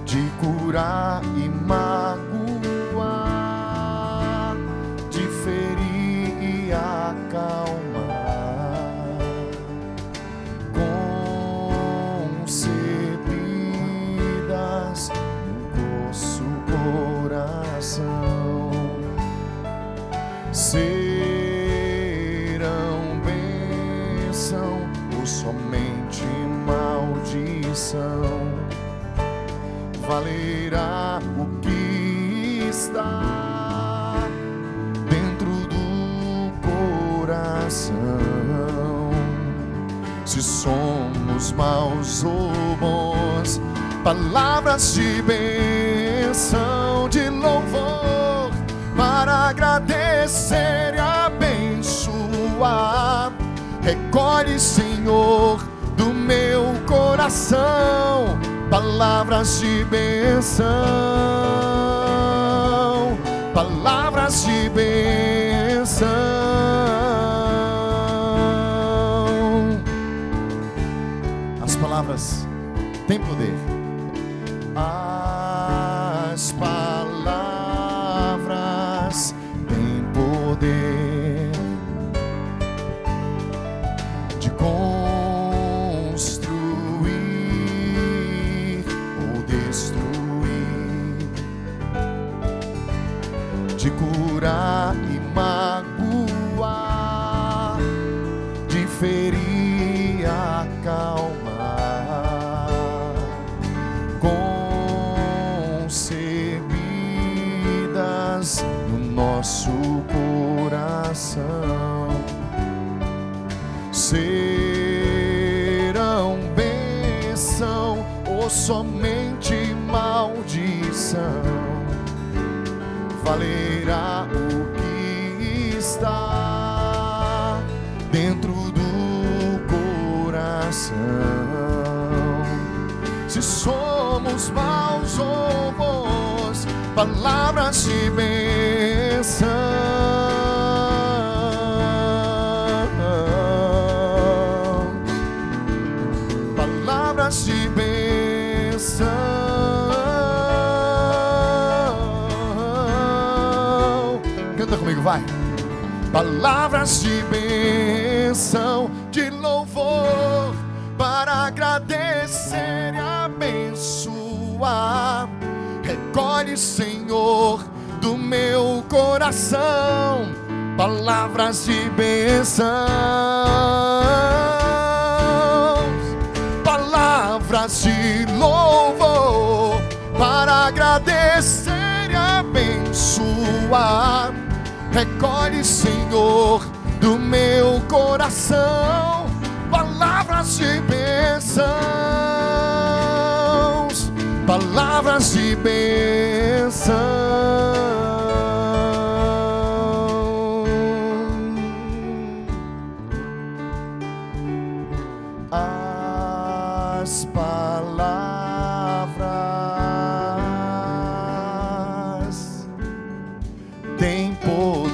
de curar e magoar, de ferir e acalmar, concebidas no vosso coração, serão bênção ou somente maldição. Valerá o que está dentro do coração. Se somos maus ou bons, palavras de bênção, de louvor, para agradecer e abençoar. Recolhe, Senhor, do meu coração palavras de bênção, palavras de bênção. As palavras têm poder. As palavras têm poder de construir ou destruir, de curar e magoar, de ferir e acalmar, concebidas no nosso coração, serão bênção ou somente maldição. Valerá o que está dentro do coração. Se somos maus ou bons, palavras de bênção, palavras de bênção. Canta comigo, vai. Palavras de bênção, de louvor, para agradecer e abençoar. Recolhe, Senhor, do meu coração palavras de bênção, palavras de louvor, para agradecer e abençoar. Recolhe, Senhor, do meu coração palavras de bênçãos, palavras de bênção. As palavras têm poder.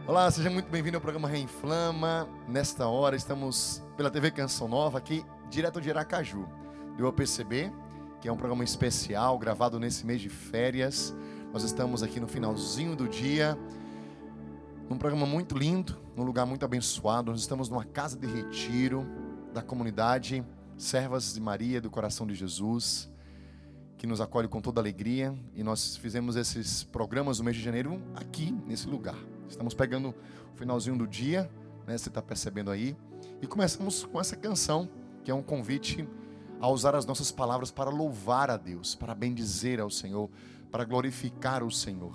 Olá, seja muito bem-vindo ao programa Reinflama. Nesta hora estamos pela TV Canção Nova, aqui direto de Aracaju, do UPCB, que é um programa especial gravado nesse mês de férias. Nós estamos aqui no finalzinho do dia, num programa muito lindo, num lugar muito abençoado. Nós estamos numa casa de retiro da comunidade Servas de Maria do Coração de Jesus, que nos acolhe com toda alegria. E nós fizemos esses programas no mês de janeiro aqui, nesse lugar. Estamos pegando o finalzinho do dia, né, você está percebendo aí. E começamos com essa canção, que é um convite a usar as nossas palavras para louvar a Deus, para bendizer ao Senhor, para glorificar o Senhor.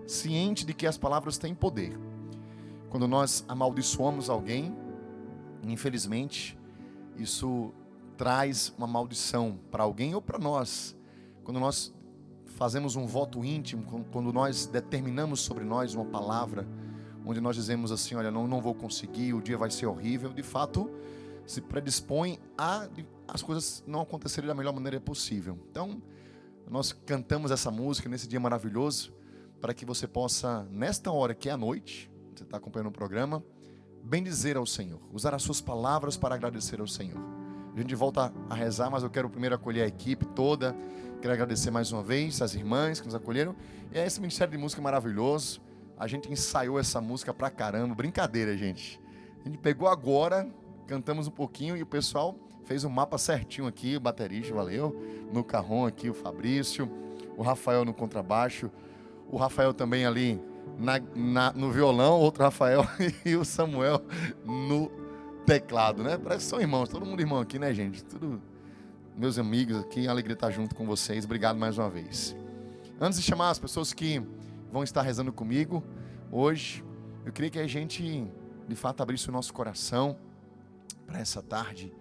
Ciente de que as palavras têm poder. Quando nós amaldiçoamos alguém, infelizmente, isso traz uma maldição para alguém ou para nós. Quando nós fazemos um voto íntimo, quando nós determinamos sobre nós uma palavra, onde nós dizemos assim, olha, não vou conseguir, o dia vai ser horrível, de fato, se predispõe a as coisas não acontecerem da melhor maneira possível. Então, nós cantamos essa música nesse dia maravilhoso, para que você possa, nesta hora que é a noite, você está acompanhando o programa, bendizer ao Senhor, usar as suas palavras para agradecer ao Senhor. A gente volta a rezar, mas eu quero primeiro acolher a equipe toda. Quero agradecer mais uma vez as irmãs que nos acolheram. E é esse Ministério de Música maravilhoso. A gente ensaiou essa música pra caramba. Brincadeira, gente. A gente pegou agora, cantamos um pouquinho e o pessoal fez um mapa certinho aqui. O baterista, valeu. No carrom aqui, o Fabrício. O Rafael no contrabaixo. O Rafael também ali no violão. Outro Rafael e o Samuel no teclado, né? Parece que são irmãos. Todo mundo irmão aqui, né, gente? Tudo meus amigos aqui. Alegria estar junto com vocês. Obrigado mais uma vez. Antes de chamar as pessoas que vão estar rezando comigo hoje, eu queria que a gente, de fato, abrisse o nosso coração para essa tarde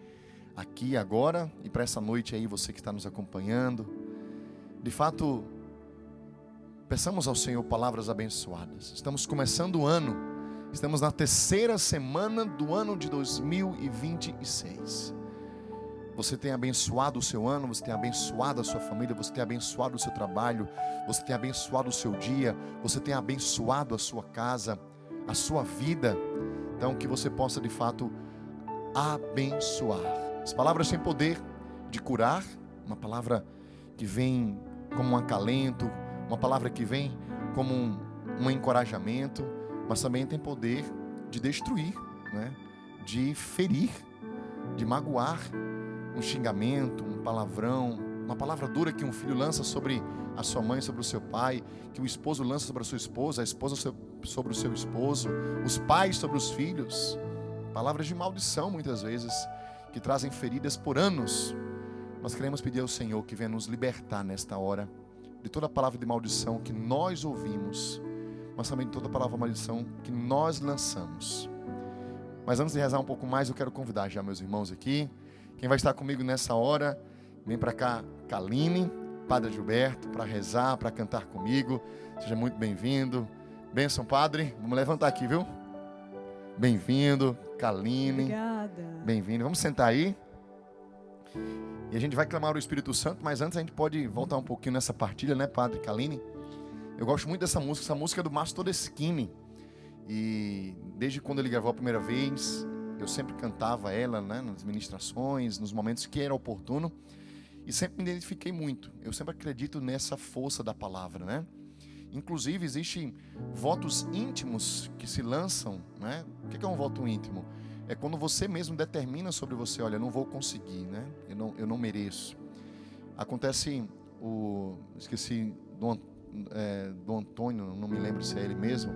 aqui agora e para essa noite aí, você que está nos acompanhando. De fato, peçamos ao Senhor palavras abençoadas. Estamos começando o ano, estamos na terceira semana do ano de 2026. Você tem abençoado o seu ano, você tem abençoado a sua família, você tem abençoado o seu trabalho, você tem abençoado o seu dia, você tem abençoado a sua casa, a sua vida. Então, que você possa de fato abençoar. As palavras têm poder de curar, uma palavra que vem como um acalento, uma palavra que vem como um encorajamento, mas também tem poder de destruir, né? De ferir, de magoar. Um xingamento, um palavrão, uma palavra dura que um filho lança sobre a sua mãe, sobre o seu pai, que o esposo lança sobre a sua esposa, a esposa sobre o seu esposo, os pais sobre os filhos. Palavras de maldição muitas vezes, que trazem feridas por anos. Nós queremos pedir ao Senhor que venha nos libertar nesta hora de toda palavra de maldição que nós ouvimos, mas também de toda palavra de maldição que nós lançamos. Mas antes de rezar um pouco mais, eu quero convidar já meus irmãos aqui. Quem vai estar comigo nessa hora, vem para cá, Kaline, Padre Gilberto, para rezar, para cantar comigo. Seja muito bem-vindo. Bênção, Padre. Vamos levantar aqui, viu? Bem-vindo, Kaline. Obrigada. Bem-vindo. Vamos sentar aí. E a gente vai clamar o Espírito Santo, mas antes a gente pode voltar um pouquinho nessa partilha, né, Padre Kaline? Eu gosto muito dessa música. Essa música é do Márcio Todeschini. E desde quando ele gravou a primeira vez, eu sempre cantava ela, né, nas ministrações, nos momentos que era oportuno. E sempre me identifiquei muito. Eu sempre acredito nessa força da palavra, né? Inclusive, existem votos íntimos que se lançam, né? O que é um voto íntimo? É quando você mesmo determina sobre você, olha, eu não vou conseguir, né? Eu não mereço. Acontece, esqueci do Antônio, não me lembro se é ele mesmo,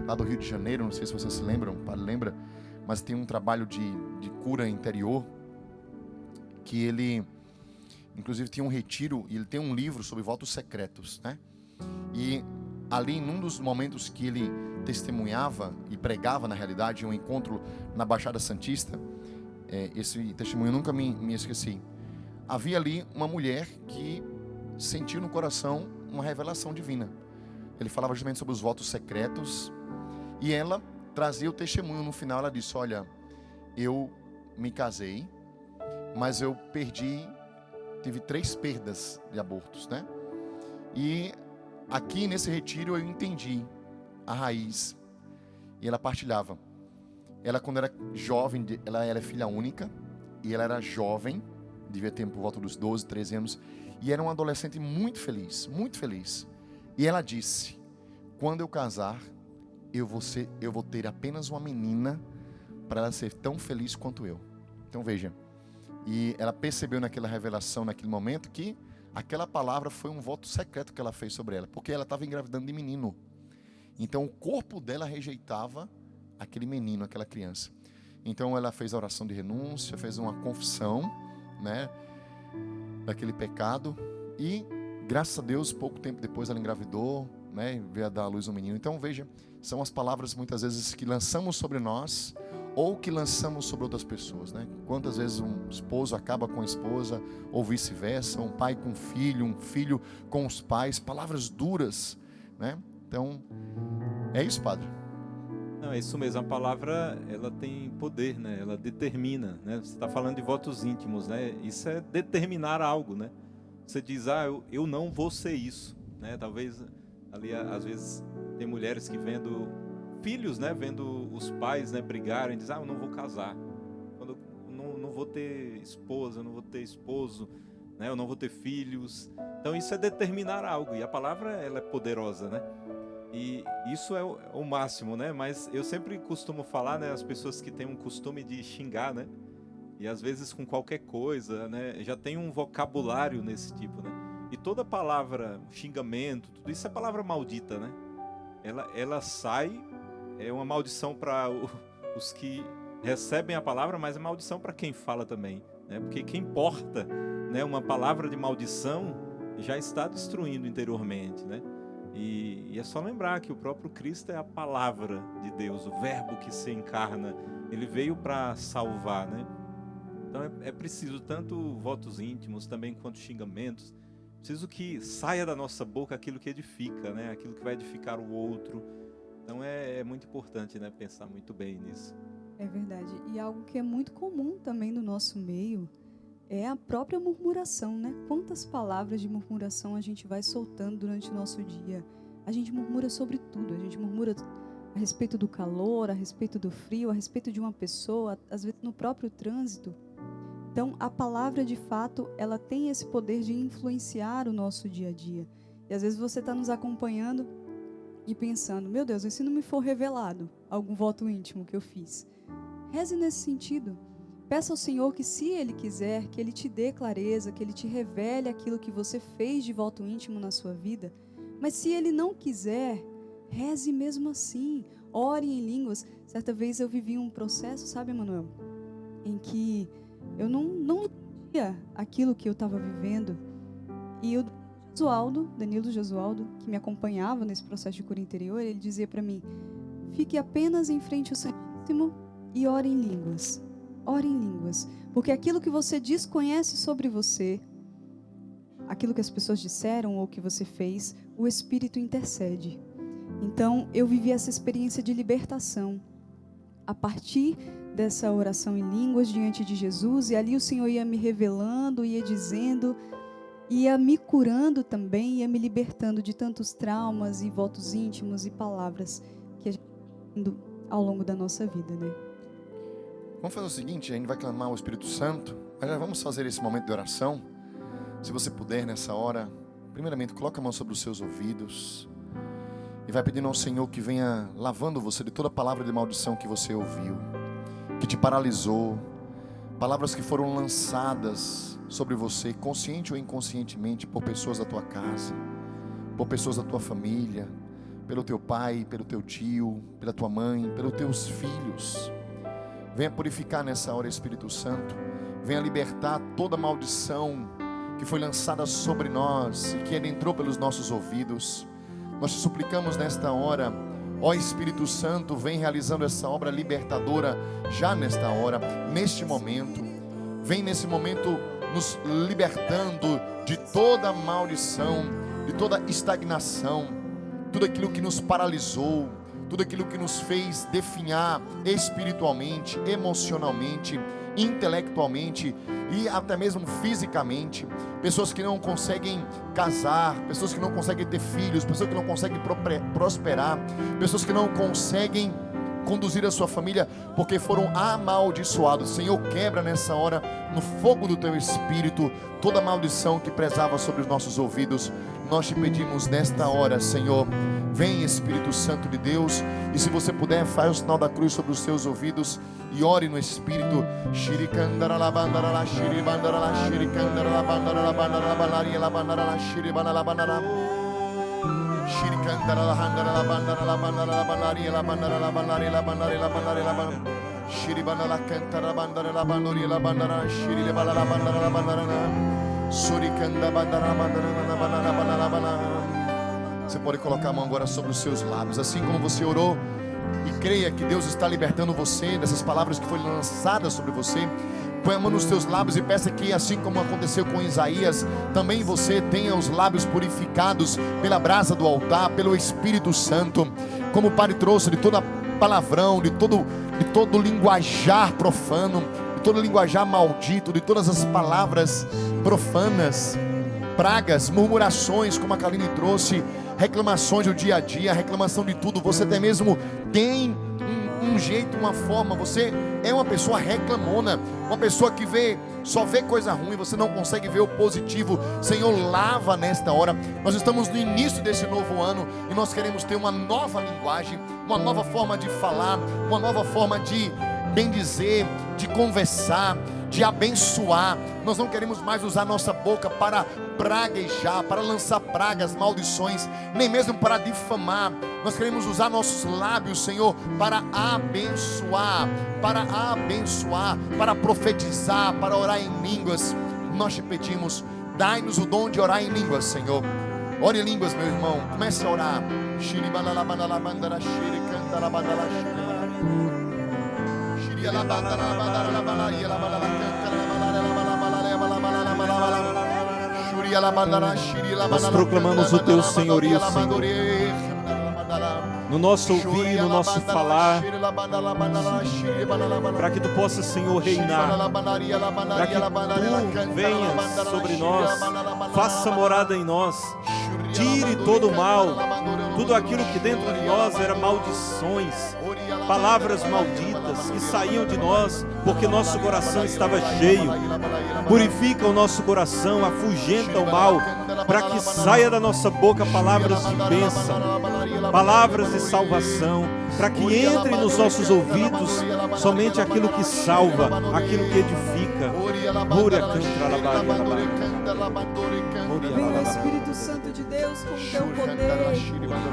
lá do Rio de Janeiro, não sei se vocês se lembram, o padre lembra, mas tem um trabalho de cura interior, que ele, inclusive, tinha um retiro, e ele tem um livro sobre votos secretos, né? E ali, num dos momentos que ele testemunhava e pregava, na realidade, um encontro na Baixada Santista, esse testemunho eu nunca me esqueci. Havia ali uma mulher que sentiu no coração uma revelação divina. Ele falava justamente sobre os votos secretos, e ela trazia o testemunho. No final ela disse, olha, eu me casei, mas eu tive 3 perdas de abortos, né? E aqui nesse retiro eu entendi a raiz. E ela partilhava. Ela, quando era jovem, ela era filha única, e ela era jovem, devia ter por volta dos 12, 13 anos, e era uma adolescente muito feliz, muito feliz. E ela disse, quando eu casar, eu vou ter apenas uma menina para ela ser tão feliz quanto eu. Então veja, e ela percebeu naquela revelação, naquele momento, que aquela palavra foi um voto secreto que ela fez sobre ela, porque ela estava engravidando de menino. Então o corpo dela rejeitava aquele menino, aquela criança. Então ela fez a oração de renúncia, fez uma confissão, né, daquele pecado, e graças a Deus, pouco tempo depois ela engravidou, né, veio a dar à luz um menino. Então veja, são as palavras muitas vezes que lançamos sobre nós ou que lançamos sobre outras pessoas, né? Quantas vezes um esposo acaba com a esposa ou vice-versa, um pai com o filho, um filho com os pais, palavras duras, né? Então, é isso, Padre. Não, é isso mesmo, a palavra, ela tem poder, né? Ela determina, né? Você está falando de votos íntimos, né? Isso é determinar algo, né? Você diz, eu não vou ser isso, né? Talvez ali, às vezes, tem mulheres que vendo filhos, né? Vendo os pais, né, brigarem, dizem, eu não vou casar, não vou vou ter esposa, eu não vou ter esposo, né? Eu não vou ter filhos. Então isso é determinar algo, e a palavra ela é poderosa, né? E isso é o máximo, né? Mas eu sempre costumo falar, né? As pessoas que têm um costume de xingar, né? E às vezes com qualquer coisa, né? Já tem um vocabulário nesse tipo, né? E toda palavra, xingamento, tudo isso é palavra maldita, né? Ela sai, é uma maldição para os que recebem a palavra, mas é maldição para quem fala também, né? Porque quem porta, né, uma palavra de maldição já está destruindo interiormente, né? E é só lembrar que o próprio Cristo é a palavra de Deus, o verbo que se encarna. Ele veio para salvar, né? Então é preciso tanto votos íntimos também quanto xingamentos. Preciso que saia da nossa boca aquilo que edifica, né? Aquilo que vai edificar o outro. Então é muito importante, né? Pensar muito bem nisso. É verdade. E algo que é muito comum também no nosso meio é a própria murmuração, né? Quantas palavras de murmuração a gente vai soltando durante o nosso dia? A gente murmura sobre tudo. A gente murmura a respeito do calor, a respeito do frio, a respeito de uma pessoa, às vezes no próprio trânsito. Então, a palavra, de fato, ela tem esse poder de influenciar o nosso dia a dia. E às vezes você está nos acompanhando e pensando, meu Deus, e se não me for revelado algum voto íntimo que eu fiz? Reze nesse sentido. Peça ao Senhor que, se Ele quiser, que Ele te dê clareza, que Ele te revele aquilo que você fez de voto íntimo na sua vida. Mas se Ele não quiser, reze mesmo assim. Ore em línguas. Certa vez eu vivi um processo, sabe, Manuel? Em que eu não entendia aquilo que eu estava vivendo. E o Danilo Jesualdo, que me acompanhava nesse processo de cura interior, ele dizia para mim, fique apenas em frente ao Santíssimo e ore em línguas. Ore em línguas. Porque aquilo que você desconhece sobre você, aquilo que as pessoas disseram ou que você fez, o Espírito intercede. Então, eu vivi essa experiência de libertação. A partir dessa oração em línguas diante de Jesus, e ali o Senhor ia me revelando, ia dizendo, ia me curando também, ia me libertando de tantos traumas e votos íntimos e palavras que a gente vai tendo ao longo da nossa vida, né? Vamos fazer o seguinte, a gente vai clamar ao Espírito Santo, mas já vamos fazer esse momento de oração. Se você puder nessa hora, primeiramente coloca a mão sobre os seus ouvidos e vai pedindo ao Senhor que venha lavando você de toda palavra de maldição que você ouviu, que te paralisou, palavras que foram lançadas sobre você, consciente ou inconscientemente, por pessoas da tua casa, por pessoas da tua família, pelo teu pai, pelo teu tio, pela tua mãe, pelos teus filhos. Venha purificar nessa hora, Espírito Santo. Venha libertar toda maldição que foi lançada sobre nós e que entrou pelos nossos ouvidos. Nós te suplicamos nesta hora, ó Espírito Santo, vem realizando essa obra libertadora já nesta hora, neste momento. Vem nesse momento nos libertando de toda maldição, de toda estagnação, tudo aquilo que nos paralisou, tudo aquilo que nos fez definhar espiritualmente, emocionalmente, intelectualmente e até mesmo fisicamente. Pessoas que não conseguem casar, pessoas que não conseguem ter filhos, pessoas que não conseguem prosperar, pessoas que não conseguem conduzir a sua família porque foram amaldiçoados. Senhor, quebra nessa hora no fogo do teu Espírito toda maldição que pesava sobre os nossos ouvidos. Nós te pedimos nesta hora, Senhor, vem Espírito Santo de Deus, e se você puder, faz o sinal da cruz sobre os seus ouvidos e ore no Espírito. Você pode colocar a mão agora sobre os seus lábios, assim como você orou, e creia que Deus está libertando você dessas palavras que foram lançadas sobre você. Põe a mão nos teus lábios e peça que, assim como aconteceu com Isaías, também você tenha os lábios purificados pela brasa do altar, pelo Espírito Santo, como o Pai trouxe, de toda palavrão, de todo linguajar profano, de todo linguajar maldito, de todas as palavras profanas, pragas, murmurações, como a Kaline trouxe, reclamações do dia a dia, reclamação de tudo. Você até mesmo tem um jeito, uma forma. Você é uma pessoa reclamona, uma pessoa que só vê coisa ruim, você não consegue ver o positivo. Senhor, lava nesta hora. Nós estamos no início desse novo ano e nós queremos ter uma nova linguagem, uma nova forma de falar, uma nova forma de bendizer, de conversar, de abençoar. Nós não queremos mais usar nossa boca para praguejar, para lançar pragas, maldições, nem mesmo para difamar. Nós queremos usar nossos lábios, Senhor, para abençoar, para profetizar, para orar em línguas. Nós te pedimos, dai-nos o dom de orar em línguas, Senhor. Ore em línguas, meu irmão, comece a orar. Nós proclamamos o teu senhorio, Senhor, no nosso ouvir, no nosso falar, para que tu possas, Senhor, reinar, para que tu venhas sobre nós, faça morada em nós, tire todo o mal, tudo aquilo que dentro de nós era maldições, palavras malditas que saíam de nós porque nosso coração estava cheio. Purifica o nosso coração, afugenta o mal, para que saia da nossa boca palavras de bênção, palavras de salvação, para que entre nos nossos ouvidos somente aquilo que salva, aquilo que edifica. Vem o Espírito Santo de Deus com o teu poder,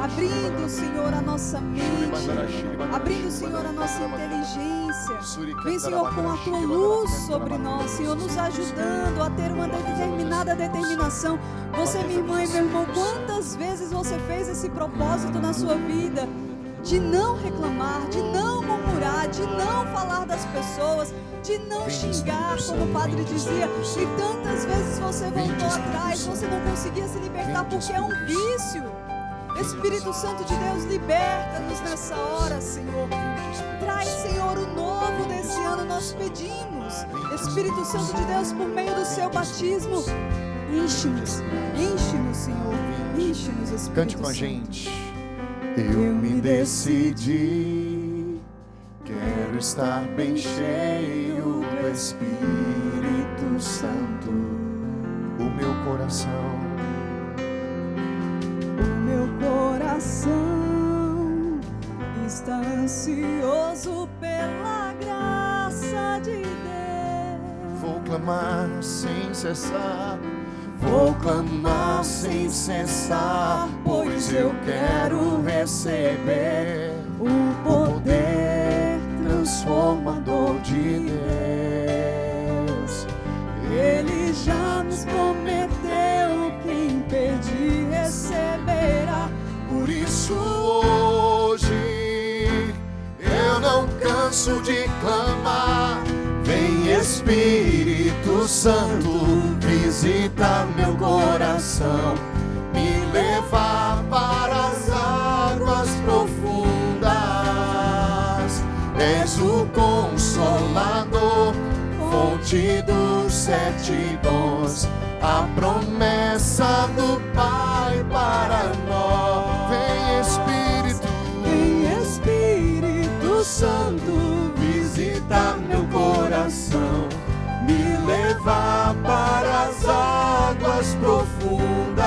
abrindo, Senhor, a nossa mente, abrindo, Senhor, a nossa inteligência. Vem, Senhor, com a tua luz sobre nós, Senhor, nos ajudando a ter uma determinada determinação. Você, minha irmã e meu irmão, quantas vezes você fez esse propósito na sua vida? De não reclamar, de não murmurar, de não falar das pessoas, de não xingar, como o padre dizia. E tantas vezes você voltou atrás, você não conseguia se libertar porque é um vício. Espírito Santo de Deus, liberta-nos nessa hora, Senhor. Traz, Senhor, o novo desse ano, nós pedimos. Espírito Santo de Deus, por meio do seu batismo, enche-nos, Senhor, enche-nos, Espírito Santo. Cante com a gente. Eu me decidi, quero estar bem cheio do Espírito Santo. O meu coração está ansioso pela graça de Deus. Vou clamar sem cessar, vou clamar sem cessar, pois eu quero receber o poder transformador de Deus. Ele já nos prometeu, quem pedir receberá. Por isso hoje eu não canso de clamar. Vem Espírito Santo, visita meu coração, me levar para as águas profundas. És o Consolador, fonte dos 7 dons, a promessa do Pai para nós. Vem Espírito Santo, visita meu coração, me levar para as águas profundas.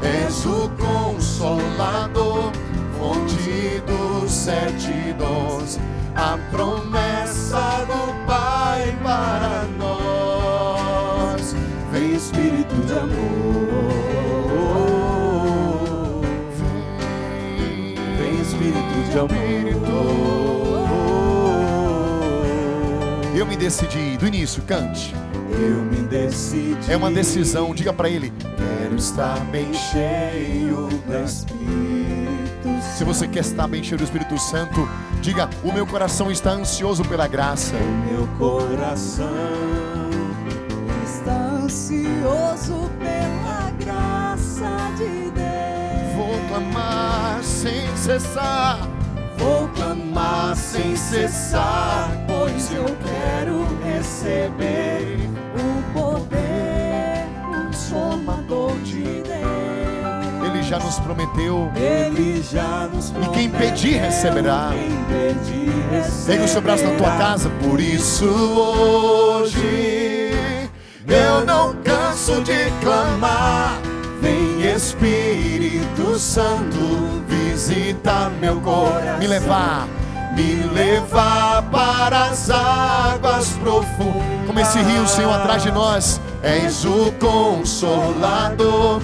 És o Consolador, fonte dos 7 dons, a promessa do Pai para nós. Vem Espírito de amor, vem Espírito de amor. Eu me decidi, do início, cante. Eu me decidi. É uma decisão, diga para ele. Quero estar bem cheio do Espírito. Se você quer estar bem cheio do Espírito Santo, diga: o meu coração está ansioso pela graça. O meu coração está ansioso pela graça de Deus. Vou clamar sem cessar, vou clamar sem cessar, pois eu quero receber o poder transformador de Deus. Ele já nos prometeu. Ele já nos E prometeu. quem pedir receberá. Pega o seu braço na tua casa. Por isso hoje eu não canso de clamar. Vem Espírito Santo, visita meu coração. Me levar para as águas profundas. Como esse rio, Senhor, atrás de nós. És o Consolador,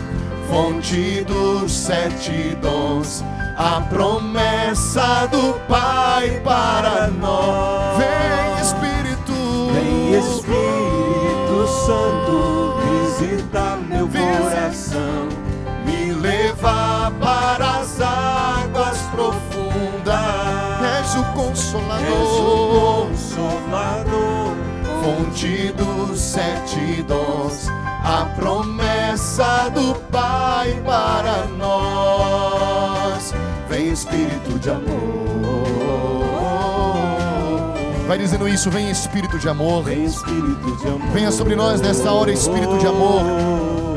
fonte dos 7 dons, a promessa do Pai para nós. Vem Espírito Santo, visita meu coração. Me levar para as águas profundas. És o Consolador, fonte dos 7 dons, a promessa do Pai para nós. Vem Espírito de amor. Vai dizendo isso, vem Espírito de amor. Vem Espírito de amor. Venha sobre nós nesta hora, Espírito de amor.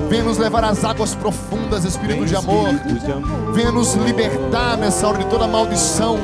Venha nos levar às águas profundas, Espírito de amor. Venha nos libertar nessa hora de toda maldição,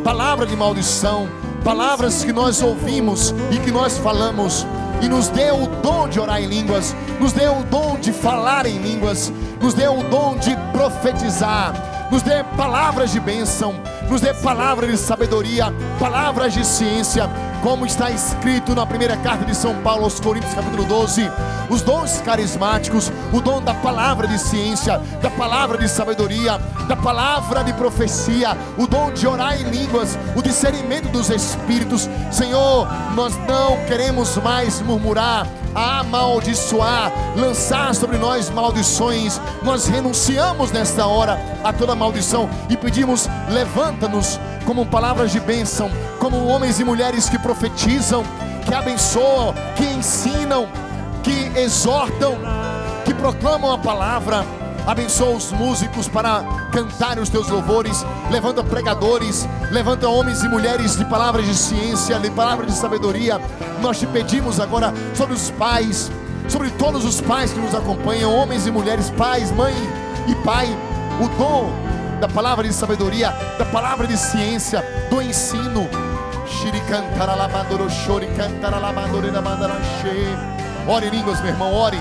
palavra de maldição, palavras que nós ouvimos e que nós falamos. E nos dê o dom de orar em línguas, nos dê o dom de falar em línguas, nos dê o dom de profetizar, nos dê palavras de bênção, nos dê palavras de sabedoria, palavras de ciência, como está escrito na primeira carta de São Paulo aos Coríntios, capítulo 12, os dons carismáticos, o dom da palavra de ciência, da palavra de sabedoria, da palavra de profecia, o dom de orar em línguas, o discernimento dos espíritos. Senhor, nós não queremos mais murmurar, amaldiçoar, lançar sobre nós maldições. Nós renunciamos nesta hora a toda maldição e pedimos: levanta-nos como palavras de bênção, como homens e mulheres que profetizam, que abençoam, que ensinam, que exortam, que proclamam a palavra. Abençoa os músicos para cantar os teus louvores. Levanta pregadores, levanta homens e mulheres de palavras de ciência, de palavras de sabedoria. Nós te pedimos agora sobre os pais, sobre todos os pais que nos acompanham, homens e mulheres, pais, mãe e pai, o dom da palavra de sabedoria, da palavra de ciência, do ensino. Ore em línguas, meu irmão, ore.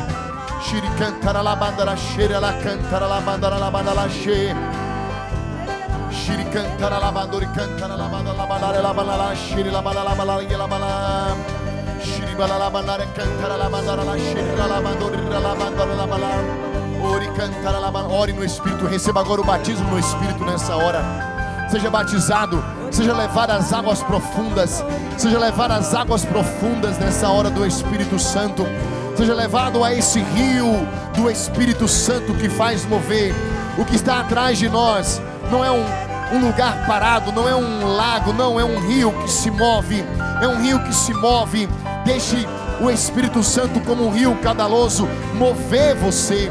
Ore no Espírito, receba agora o batismo no Espírito nessa hora. Seja batizado, seja levado às águas profundas, seja levado às águas profundas nessa hora do Espírito Santo. Seja levado a esse rio do Espírito Santo que faz mover. O que está atrás de nós não é um lugar parado, não é um lago, não, é um rio que se move. É um rio que se move. Deixe o Espírito Santo, como um rio caudaloso, mover você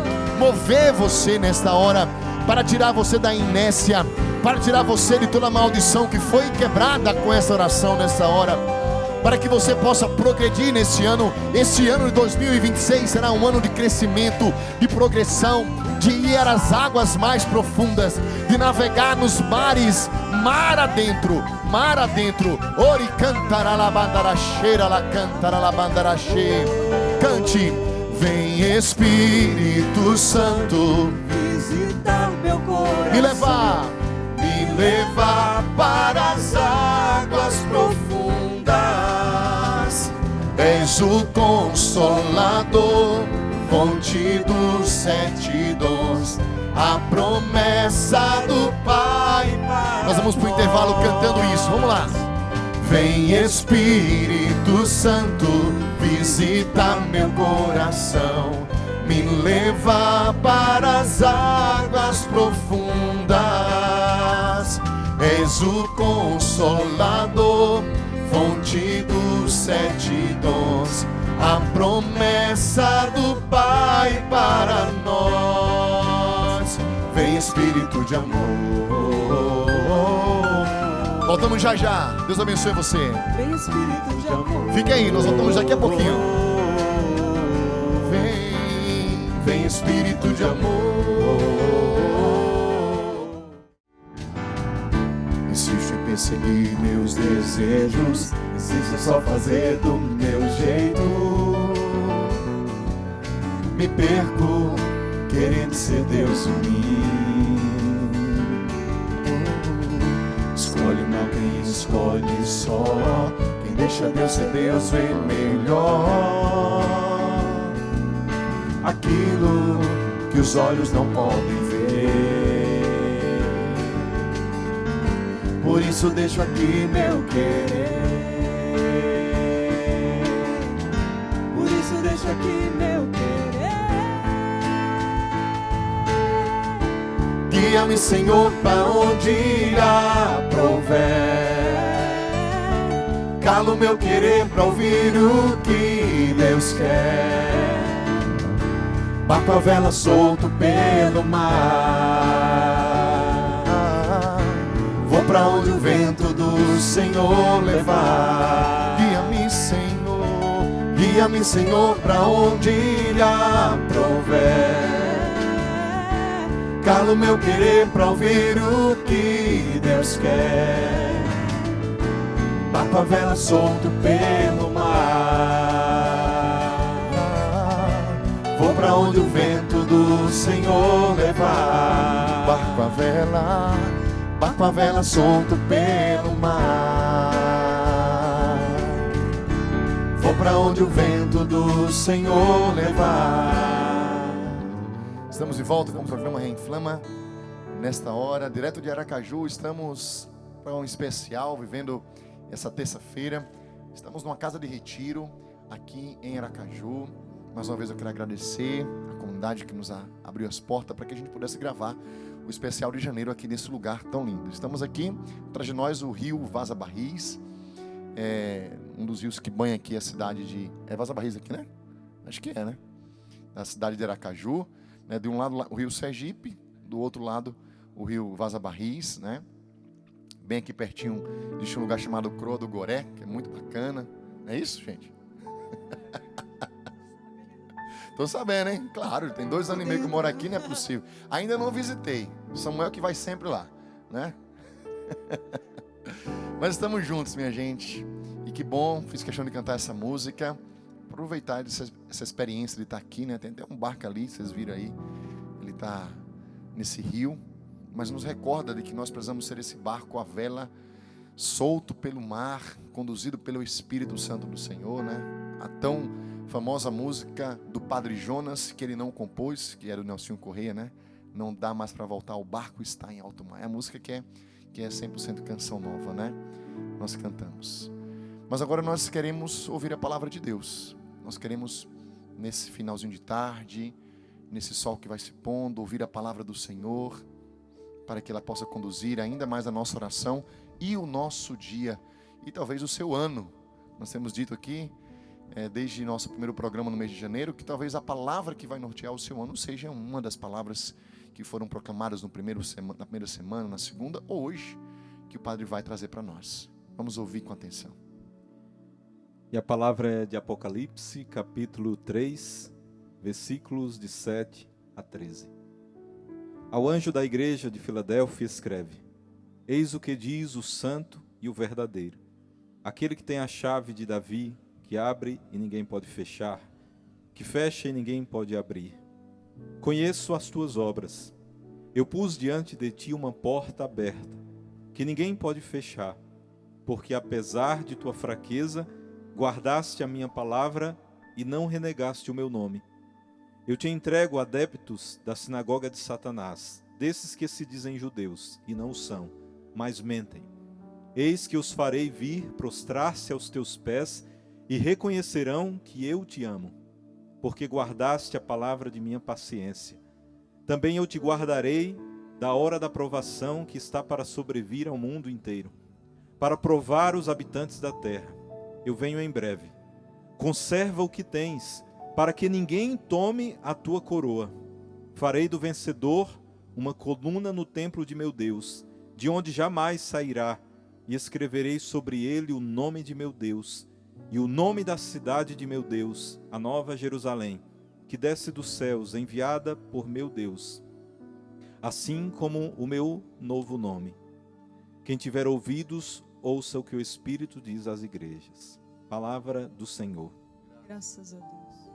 nesta hora, para tirar você da inércia, para tirar você de toda maldição que foi quebrada com essa oração nessa hora, para que você possa progredir nesse ano. Esse ano de 2026 será um ano de crescimento, de progressão, de ir às águas mais profundas, de navegar nos mares, mar adentro. Ori cantará la bandaracheira, la cantará la bandarache. Cante, vem Espírito Santo, visita meu coração. me levar para as águas profundas. És o Consolador, fonte dos 7 dons, a promessa do Pai. Nós vamos para o intervalo cantando isso, vamos lá. Vem Espírito Santo, visita meu coração, me leva para as águas profundas. És o Consolador, fonte dos 7 dons, a promessa do Pai para nós. Vem Espírito de amor. Voltamos já já. Deus abençoe você. Vem Espírito de amor. Fique aí, nós voltamos daqui a pouquinho. Vem Espírito de amor. seguir meus desejos, insisto só fazer do meu jeito. Me perco querendo ser Deus em mim. Escolhe mal quem escolhe só, quem deixa Deus ser Deus vê melhor aquilo que os olhos não podem ver. Por isso deixo aqui meu querer. Por isso deixo aqui meu querer. Guia-me, Senhor, para onde irá prover. Calo meu querer para ouvir o que Deus quer. Barco a vela solto pelo mar. Vou pra onde o vento do Senhor levar. Guia-me, Senhor, guia-me, Senhor, pra onde irá prover. Calo meu querer pra ouvir o que Deus quer. Barco a vela solto pelo mar. Vou pra onde o vento do Senhor levar. Barco a vela solto pelo mar. Vou pra onde o vento do Senhor levar. Estamos de volta com o programa Reinflama. Nesta hora, direto de Aracaju, estamos para um especial, vivendo essa terça-feira. Estamos numa casa de retiro aqui em Aracaju. Mais uma vez eu quero agradecer a comunidade que nos abriu as portas para que a gente pudesse gravar o especial de janeiro aqui nesse lugar tão lindo. Estamos aqui, atrás de nós, o rio Vaza Barris, um dos rios que banha aqui a cidade de... É Vaza Barris aqui, né? Acho que é, né? Na cidade de Aracaju, né? De um lado o rio Sergipe, do outro lado o rio Vaza Barris, né? Bem aqui pertinho existe um lugar chamado Croa do Goré, que é muito bacana. É isso, gente? Tô sabendo, hein? Claro, tem 2 anos e meio que eu moro aqui, não é possível. Ainda não visitei. Samuel que vai sempre lá, né? Mas estamos juntos, minha gente. E que bom, fiz questão de cantar essa música. Aproveitar essa experiência de estar aqui, né? Tem até um barco ali, vocês viram aí. Ele está nesse rio. Mas nos recorda de que nós precisamos ser esse barco à vela, solto pelo mar, conduzido pelo Espírito Santo do Senhor, né? A tão famosa música do Padre Jonas, que ele não compôs, que era o Nelsinho Correia, né? Não dá mais para voltar, o barco está em alto mar. É a música que é 100% canção nova, né? Nós cantamos. Mas agora nós queremos ouvir a palavra de Deus. Nós queremos, nesse finalzinho de tarde, nesse sol que vai se pondo, ouvir a palavra do Senhor, para que ela possa conduzir ainda mais a nossa oração e o nosso dia, e talvez o seu ano. Nós temos dito aqui, desde nosso primeiro programa no mês de janeiro, que talvez a palavra que vai nortear o seu ano seja uma das palavras que foram proclamadas na primeira semana, na segunda, ou hoje, que o Padre vai trazer para nós. Vamos ouvir com atenção. E a palavra é de Apocalipse, capítulo 3, versículos de 7 a 13. Ao anjo da igreja de Filadélfia escreve: Eis o que diz o santo e o verdadeiro, aquele que tem a chave de Davi, que abre e ninguém pode fechar, que fecha e ninguém pode abrir. Conheço as tuas obras. Eu pus diante de ti uma porta aberta, que ninguém pode fechar, porque apesar de tua fraqueza, guardaste a minha palavra e não renegaste o meu nome. Eu te entrego adeptos da sinagoga de Satanás, desses que se dizem judeus, e não o são, mas mentem. Eis que os farei vir prostrar-se aos teus pés, e reconhecerão que eu te amo, porque guardaste a palavra de minha paciência. Também eu te guardarei da hora da provação que está para sobrevir ao mundo inteiro, para provar os habitantes da terra. Eu venho em breve. Conserva o que tens, para que ninguém tome a tua coroa. Farei do vencedor uma coluna no templo de meu Deus, de onde jamais sairá, e escreverei sobre ele o nome de meu Deus, e o nome da cidade de meu Deus, a nova Jerusalém, que desce dos céus, enviada por meu Deus, assim como o meu novo nome. Quem tiver ouvidos, ouça o que o Espírito diz às igrejas. Palavra do Senhor. Graças a Deus.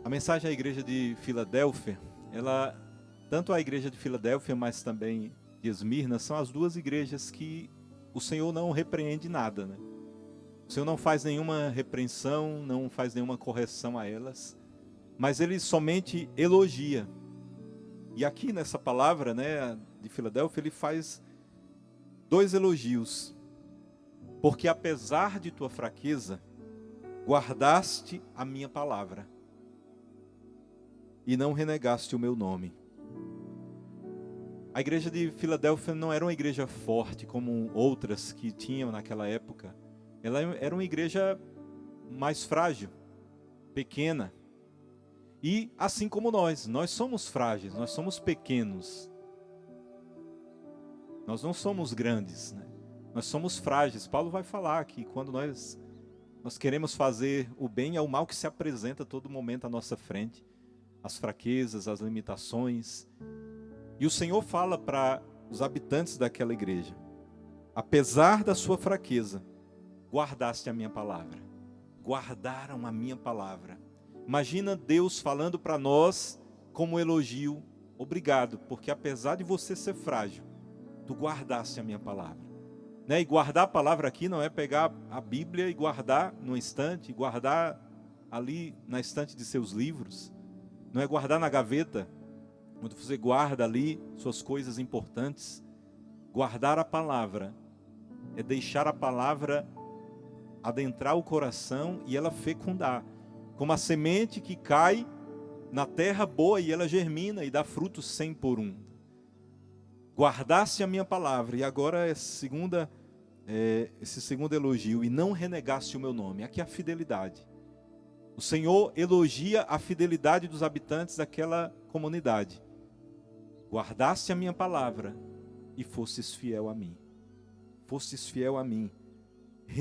A mensagem à igreja de Filadélfia, tanto a igreja de Filadélfia, mas também de Esmirna, são as duas igrejas que o Senhor não repreende nada, né? O Senhor não faz nenhuma repreensão, não faz nenhuma correção a elas, mas Ele somente elogia. E aqui nessa palavra, né, de Filadélfia, Ele faz 2 elogios. Porque apesar de tua fraqueza, guardaste a minha palavra e não renegaste o meu nome. A igreja de Filadélfia não era uma igreja forte como outras que tinham naquela época. Ela era uma igreja mais frágil, pequena. E assim como nós somos frágeis, nós somos pequenos. Nós não somos grandes, né? Nós somos frágeis. Paulo vai falar que quando nós queremos fazer o bem, é o mal que se apresenta a todo momento à nossa frente. As fraquezas, as limitações. E o Senhor fala para os habitantes daquela igreja: apesar da sua fraqueza, guardaste a minha palavra. Guardaram a minha palavra. Imagina Deus falando para nós como elogio: obrigado, porque apesar de você ser frágil, tu guardaste a minha palavra. Né? E guardar a palavra aqui não é pegar a Bíblia e guardar no estante, guardar ali na estante de seus livros. Não é guardar na gaveta, onde você guarda ali suas coisas importantes. Guardar a palavra é deixar a palavra adentrar o coração e ela fecundar. Como a semente que cai na terra boa e ela germina e dá frutos 100 por 1. Guardaste a minha palavra, e agora esse segundo elogio: e não renegaste o meu nome. Aqui é a fidelidade. O Senhor elogia a fidelidade dos habitantes daquela comunidade. Guardaste a minha palavra e fostes fiel a mim. Fostes fiel a mim.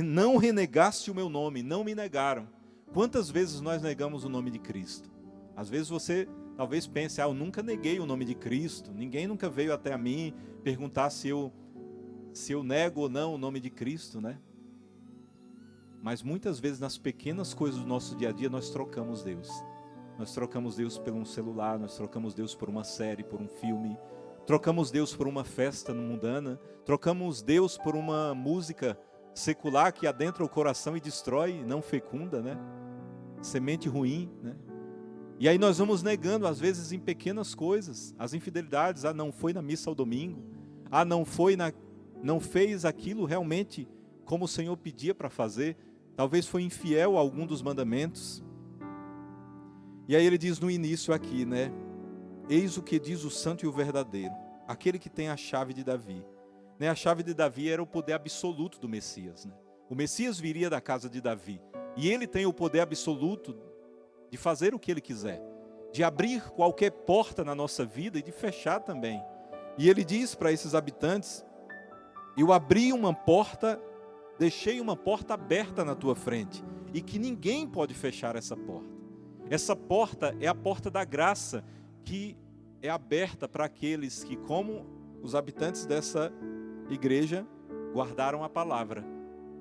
Não renegaste o meu nome, não me negaram. Quantas vezes nós negamos o nome de Cristo? Às vezes você talvez pense: eu nunca neguei o nome de Cristo. Ninguém nunca veio até a mim perguntar se eu nego ou não o nome de Cristo, né? Mas muitas vezes nas pequenas coisas do nosso dia a dia nós trocamos Deus. Nós trocamos Deus por um celular, nós trocamos Deus por uma série, por um filme, trocamos Deus por uma festa mundana, trocamos Deus por uma música secular que adentra o coração e destrói, não fecunda, né? Semente ruim, né? E aí nós vamos negando, às vezes em pequenas coisas, as infidelidades. Não foi na missa ao domingo, não fez aquilo realmente como o Senhor pedia para fazer, talvez foi infiel a algum dos mandamentos. E aí ele diz no início aqui, né? Eis o que diz o santo e o verdadeiro, aquele que tem a chave de Davi. Né? A chave de Davi era o poder absoluto do Messias, né? O Messias viria da casa de Davi, e ele tem o poder absoluto de fazer o que ele quiser, de abrir qualquer porta na nossa vida e de fechar também. E ele diz para esses habitantes: eu abri uma porta, deixei uma porta aberta na tua frente, e que ninguém pode fechar essa porta. Essa porta é a porta da graça, que é aberta para aqueles que, como os habitantes dessa igreja, guardaram a palavra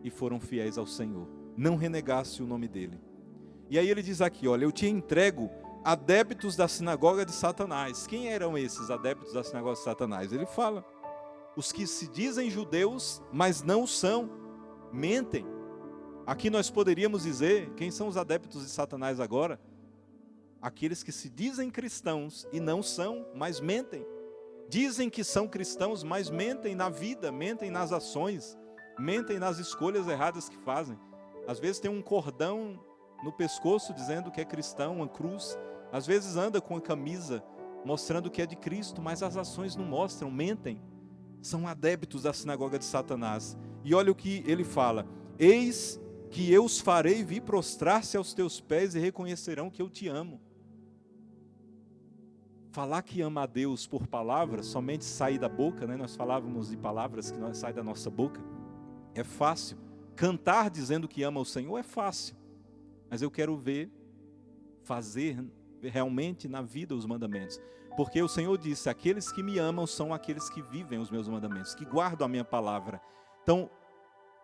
e foram fiéis ao Senhor. Não renegasse o nome dele. E aí ele diz aqui: olha, eu te entrego adeptos da sinagoga de Satanás. Quem eram esses adeptos da sinagoga de Satanás? Ele fala: os que se dizem judeus, mas não são, mentem. Aqui nós poderíamos dizer: quem são os adeptos de Satanás agora? Aqueles que se dizem cristãos e não são, mas mentem. Dizem que são cristãos, mas mentem na vida, mentem nas ações, mentem nas escolhas erradas que fazem. Às vezes tem um cordão no pescoço dizendo que é cristão, uma cruz. Às vezes anda com a camisa mostrando que é de Cristo, mas as ações não mostram, mentem. São adeptos da sinagoga de Satanás. E olha o que ele fala: eis que eu os farei vir prostrar-se aos teus pés e reconhecerão que eu te amo. Falar que ama a Deus por palavras, somente sair da boca, né? Nós falávamos de palavras que não saem da nossa boca, é fácil. Cantar dizendo que ama o Senhor é fácil, mas eu quero ver fazer realmente na vida os mandamentos. Porque o Senhor disse, aqueles que me amam são aqueles que vivem os meus mandamentos, que guardam a minha palavra. Então,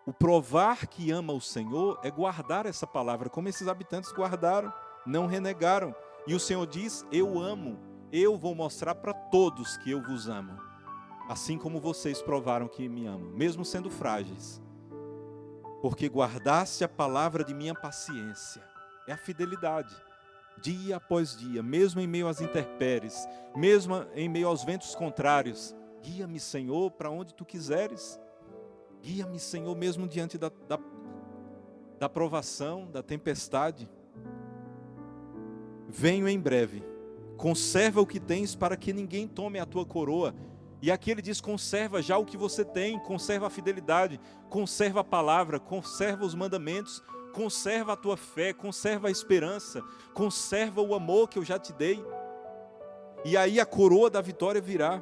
o provar que ama o Senhor é guardar essa palavra, como esses habitantes guardaram, não renegaram. E o Senhor diz, eu amo, eu vou mostrar para todos que eu vos amo. Assim como vocês provaram que me amam, mesmo sendo frágeis. Porque guardaste a palavra de minha paciência. É a fidelidade. Dia após dia, mesmo em meio às intempéries, mesmo em meio aos ventos contrários. Guia-me, Senhor, para onde tu quiseres. Guia-me, Senhor, mesmo diante da provação, da tempestade. Venho em breve. Conserva o que tens para que ninguém tome a tua coroa. E aqui ele diz, conserva já o que você tem, conserva a fidelidade, conserva a palavra, conserva os mandamentos, conserva a tua fé, conserva a esperança, conserva o amor que eu já te dei. E aí a coroa da vitória virá,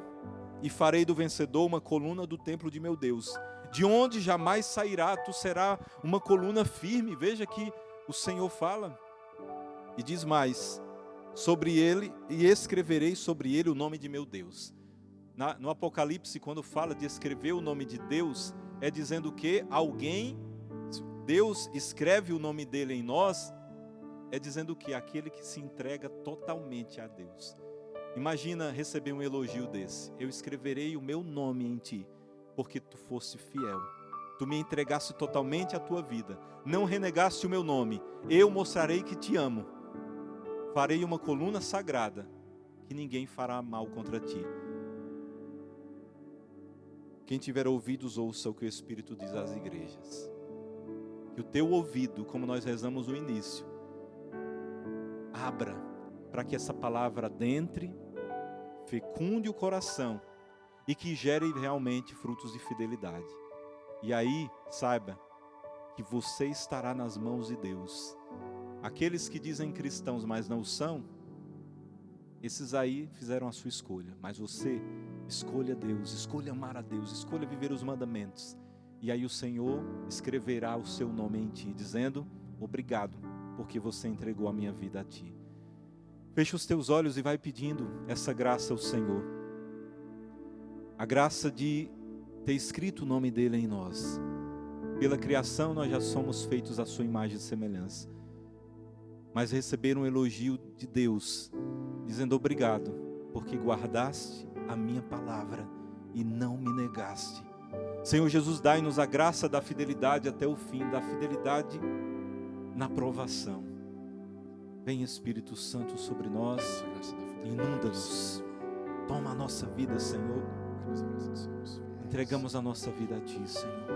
e farei do vencedor uma coluna do templo de meu Deus, de onde jamais sairá, tu serás uma coluna firme. Veja que o Senhor fala, e diz mais, sobre ele, e escreverei sobre ele o nome de meu Deus. No Apocalipse, quando fala de escrever o nome de Deus, é dizendo que alguém, Deus escreve o nome dele em nós, é dizendo que aquele que se entrega totalmente a Deus. Imagina receber um elogio desse, eu escreverei o meu nome em ti, porque tu foste fiel, tu me entregaste totalmente a tua vida, não renegaste o meu nome, eu mostrarei que te amo, farei uma coluna sagrada, que ninguém fará mal contra ti. Quem tiver ouvidos, ouça o que o Espírito diz às igrejas. Que o teu ouvido, como nós rezamos no início, abra para que essa palavra adentre, fecunde o coração e que gere realmente frutos de fidelidade. E aí, saiba que você estará nas mãos de Deus. Aqueles que dizem cristãos, mas não são, esses aí fizeram a sua escolha, mas você escolha Deus, escolha amar a Deus, escolha viver os mandamentos. E aí o Senhor escreverá o seu nome em ti, dizendo, obrigado, porque você entregou a minha vida a ti. Fecha os teus olhos e vai pedindo essa graça ao Senhor. A graça de ter escrito o nome dele em nós. Pela criação nós já somos feitos à sua imagem e semelhança. Mas receber um elogio de Deus, dizendo obrigado, porque guardaste a minha palavra e não me negaste. Senhor Jesus, dai-nos a graça da fidelidade até o fim, da fidelidade na provação. Vem Espírito Santo sobre nós, inunda-nos, toma a nossa vida, Senhor. Entregamos a nossa vida a Ti, Senhor.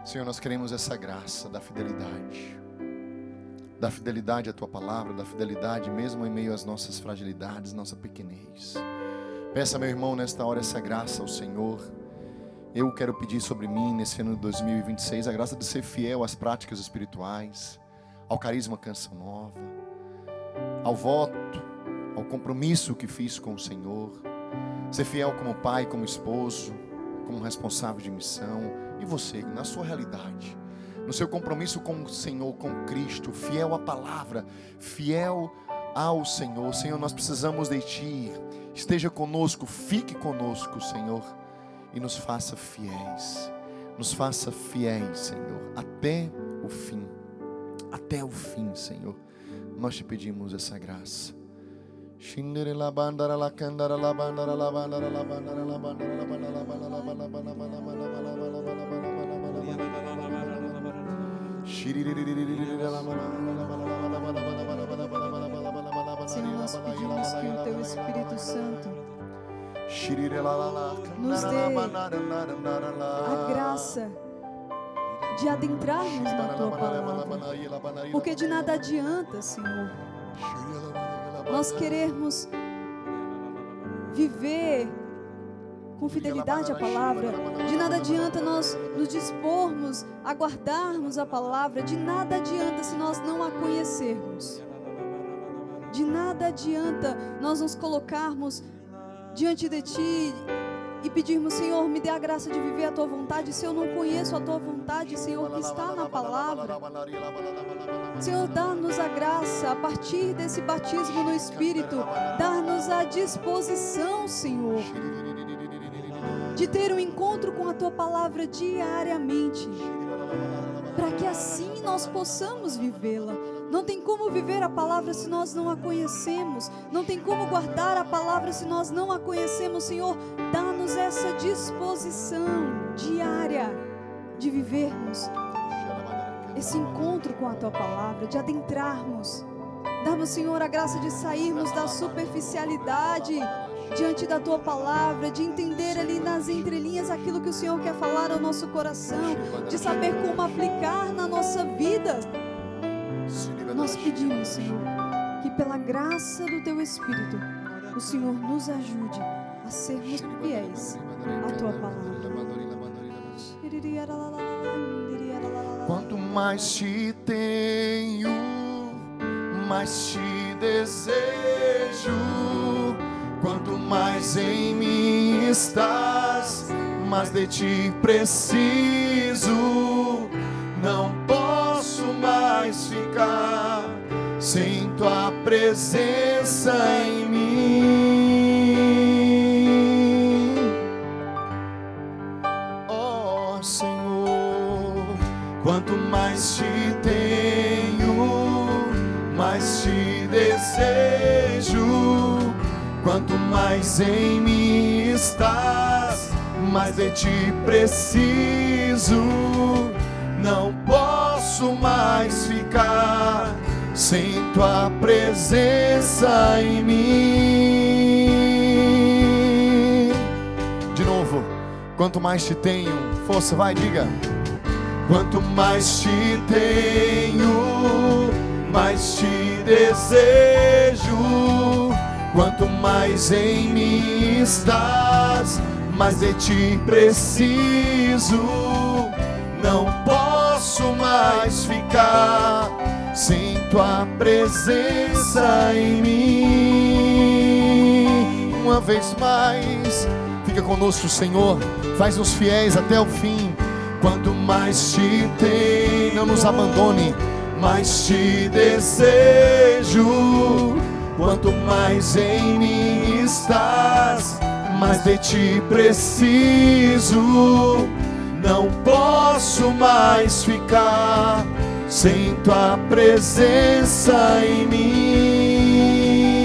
Senhor, nós queremos essa graça da fidelidade. Da fidelidade à Tua palavra, da fidelidade mesmo em meio às nossas fragilidades, nossa pequenez. Peça, meu irmão, nesta hora essa graça ao Senhor. Eu quero pedir sobre mim, nesse ano de 2026, a graça de ser fiel às práticas espirituais, ao carisma Canção Nova, ao voto, ao compromisso que fiz com o Senhor. Ser fiel como pai, como esposo, como responsável de missão. E você, na sua realidade, no seu compromisso com o Senhor, com Cristo, fiel à palavra, fiel ao Senhor. Senhor, nós precisamos de Ti. Esteja conosco, fique conosco, Senhor, e nos faça fiéis. Nos faça fiéis, Senhor, até o fim. Até o fim, Senhor. Nós te pedimos essa graça. Senhor, nós pedimos que o Teu Espírito Santo nos dê a graça de adentrarmos na Tua palavra, porque de nada adianta, Senhor, nós querermos viver com fidelidade à palavra. De nada adianta nós nos dispormos a guardarmos a palavra. De nada adianta se nós não a conhecermos. De nada adianta nós nos colocarmos diante de Ti e pedirmos, Senhor, me dê a graça de viver a Tua vontade. Se eu não conheço a Tua vontade, Senhor, que está na palavra, Senhor, dá-nos a graça, a partir desse batismo no Espírito, dar-nos a disposição, Senhor, de ter um encontro com a Tua palavra diariamente, para que assim nós possamos vivê-la. Não tem como viver a palavra se nós não a conhecemos. Não tem como guardar a palavra se nós não a conhecemos. Senhor, dá-nos essa disposição diária de vivermos esse encontro com a Tua palavra, de adentrarmos. Dá-nos, Senhor, a graça de sairmos da superficialidade diante da Tua palavra, de entender ali nas entrelinhas aquilo que o Senhor quer falar ao nosso coração, de saber como aplicar na nossa vida. Nós pedimos, Senhor, que pela graça do Teu Espírito, o Senhor nos ajude a sermos fiéis à Tua palavra. Quanto mais te tenho, mais te desejo. Quanto mais em mim estás, mais de ti preciso. Não posso mais ficar sem Tua presença em mim. Oh Senhor, quanto mais te tenho, mais te desejo. Quanto mais em mim estás, mais de ti preciso. Não posso mais ficar sem Tua presença em mim. De novo, quanto mais te tenho, força, vai, diga. Quanto mais te tenho, mais te desejo. Quanto mais em mim estás, mais de ti preciso. Não posso mais ficar sem Tua presença em mim. Uma vez mais, fica conosco, Senhor, faz-nos fiéis até o fim. Quanto mais te tenho, não nos abandone, mais te desejo. Quanto mais em mim estás, mais de ti preciso. Não posso mais ficar sem Tua presença em mim.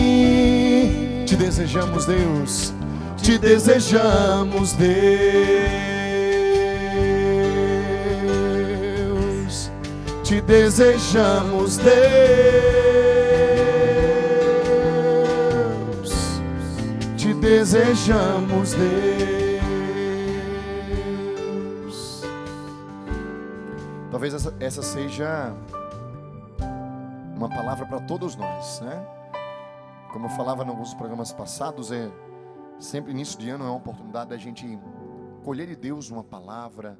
Te desejamos, Deus. Te desejamos, Deus. Te desejamos, Deus. Te desejamos, Deus. Talvez essa seja uma palavra para todos nós, né? Como eu falava em alguns programas passados, sempre início de ano é uma oportunidade da gente colher de Deus uma palavra,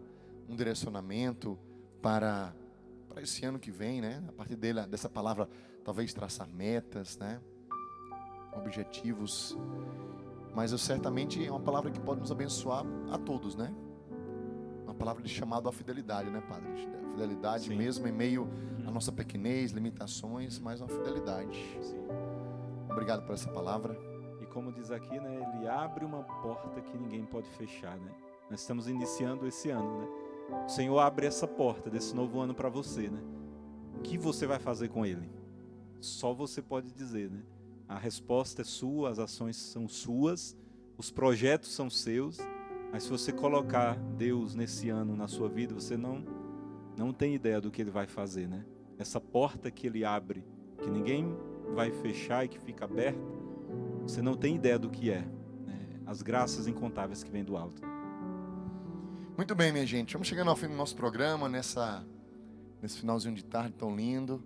um direcionamento para esse ano que vem, né? A partir dessa palavra, talvez traçar metas, né? Objetivos. Mas certamente é uma palavra que pode nos abençoar a todos, né? Uma palavra de chamado à fidelidade, né, Padre? Fidelidade. Sim. Mesmo em meio à nossa pequenez, limitações, mas uma fidelidade. Sim. Obrigado por essa palavra. E como diz aqui, né, Ele abre uma porta que ninguém pode fechar, né? Nós estamos iniciando esse ano, né? O Senhor abre essa porta desse novo ano para você, né? O que você vai fazer com ele? Só você pode dizer, né? A resposta é sua, as ações são suas, os projetos são seus, mas se você colocar Deus nesse ano na sua vida, você não tem ideia do que Ele vai fazer, né? Essa porta que Ele abre, que ninguém vai fechar e que fica aberta, você não tem ideia do que é, né? As graças incontáveis que vêm do alto. Muito bem, minha gente, vamos chegando ao fim do nosso programa, nesse finalzinho de tarde tão lindo.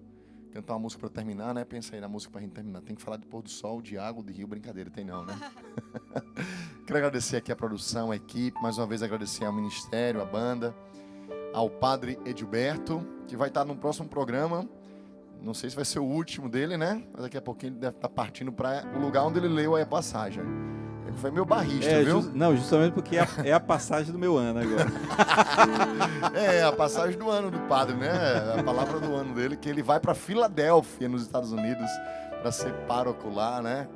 Cantar uma música para terminar, né? Pensa aí na música para a gente terminar. Tem que falar de pôr do sol, de água, de rio, brincadeira, tem não, né? Quero agradecer aqui a produção, a equipe, mais uma vez agradecer ao ministério, a banda, ao Padre Edilberto, que vai estar no próximo programa. Não sei se vai ser o último dele, né? Mas daqui a pouquinho ele deve estar partindo para o lugar onde ele leu a passagem. foi meu barrista, viu? Não, justamente porque é a passagem do meu ano agora. É, a passagem do ano do padre, né? A palavra do ano dele, que ele vai para Filadélfia, nos Estados Unidos, para ser pároco lá, né?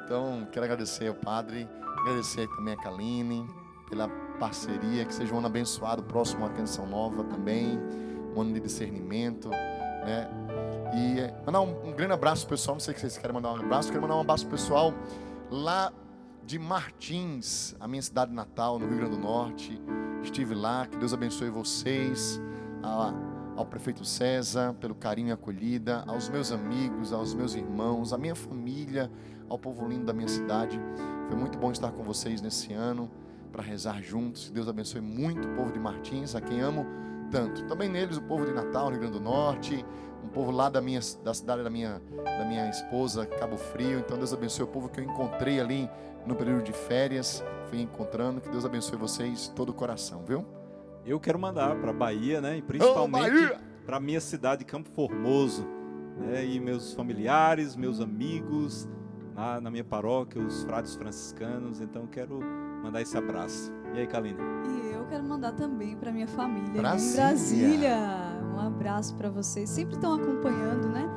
Então, quero agradecer ao padre, agradecer também a Kaline pela parceria, que seja um ano abençoado, próximo à Canção Nova também, um ano de discernimento, né? E mandar um grande abraço pessoal, não sei se vocês querem mandar um abraço, quero mandar um abraço pessoal lá de Martins, a minha cidade natal, no Rio Grande do Norte. Estive lá, que Deus abençoe vocês, ao prefeito César, pelo carinho e acolhida, aos meus amigos, aos meus irmãos, à minha família, ao povo lindo da minha cidade. Foi muito bom estar com vocês nesse ano, para rezar juntos. Que Deus abençoe muito o povo de Martins, a quem amo tanto. Também neles o povo de Natal, no Rio Grande do Norte, um povo lá da cidade da minha esposa, Cabo Frio. Então Deus abençoe o povo que eu encontrei ali no período de férias, fui encontrando. Que Deus abençoe vocês todo o coração, viu? Eu quero mandar para Bahia, né? E principalmente para minha cidade, Campo Formoso, né? E meus familiares, meus amigos, na minha paróquia, os frades franciscanos. Então quero mandar esse abraço. E aí, Kaline? E eu quero mandar também para minha família em Brasília. Brasília. Um abraço para vocês. Sempre estão acompanhando, né?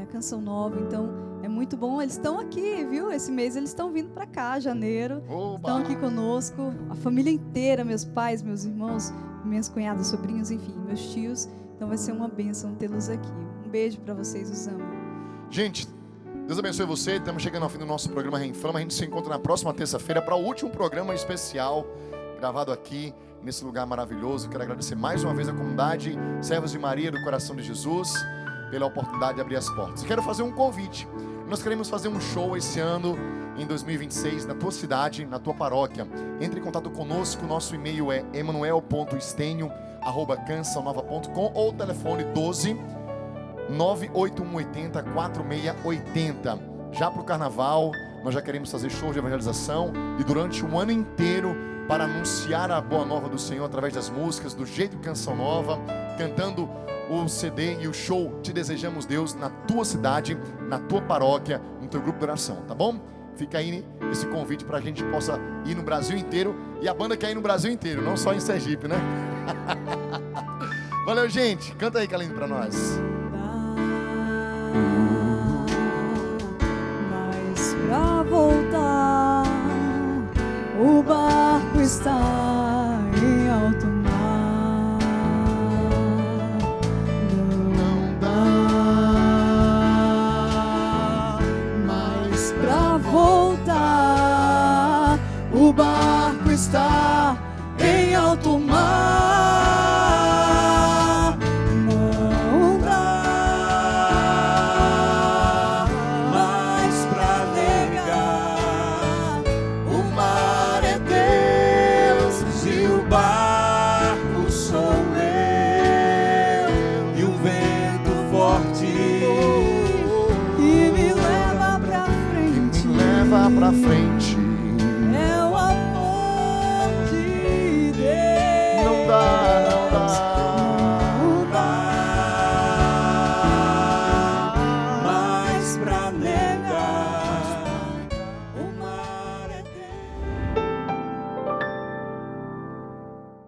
A Canção Nova. Então é muito bom. Eles estão aqui, viu? Esse mês eles estão vindo para cá, janeiro. Oba! Estão aqui conosco. A família inteira, meus pais, meus irmãos, minhas cunhadas, sobrinhos, enfim, meus tios. Então vai ser uma bênção tê-los aqui. Um beijo para vocês, os amo. Gente, Deus abençoe você. Estamos chegando ao fim do nosso programa Reinflama. A gente se encontra na próxima terça-feira para o último programa especial gravado aqui nesse lugar maravilhoso. Quero agradecer mais uma vez a comunidade Servos de Maria do Coração de Jesus pela oportunidade de abrir as portas. E quero fazer um convite. Nós queremos fazer um show esse ano, em 2026, na tua cidade, na tua paróquia. Entre em contato conosco. Nosso e-mail é emanuel.estenio@cançãonova.com ou telefone 12 98180 4680. Já para o carnaval, nós já queremos fazer show de evangelização e durante um ano inteiro para anunciar a boa nova do Senhor através das músicas, do jeito de Canção Nova, cantando o CD e o show Te Desejamos Deus na tua cidade, na tua paróquia, no teu grupo de oração, tá bom? Fica aí esse convite para a gente possa ir no Brasil inteiro, e a banda quer ir no Brasil inteiro, não só em Sergipe, né? Valeu, gente. Canta aí, Kaline, para nós. Mas pra voltar, o barco está em alto mar. Não dá. Mas pra voltar, o barco está em alto mar. Não dá mais pra negar. O mar é Deus e o barco sou eu. E o vento forte que me leva pra frente. Leva pra frente.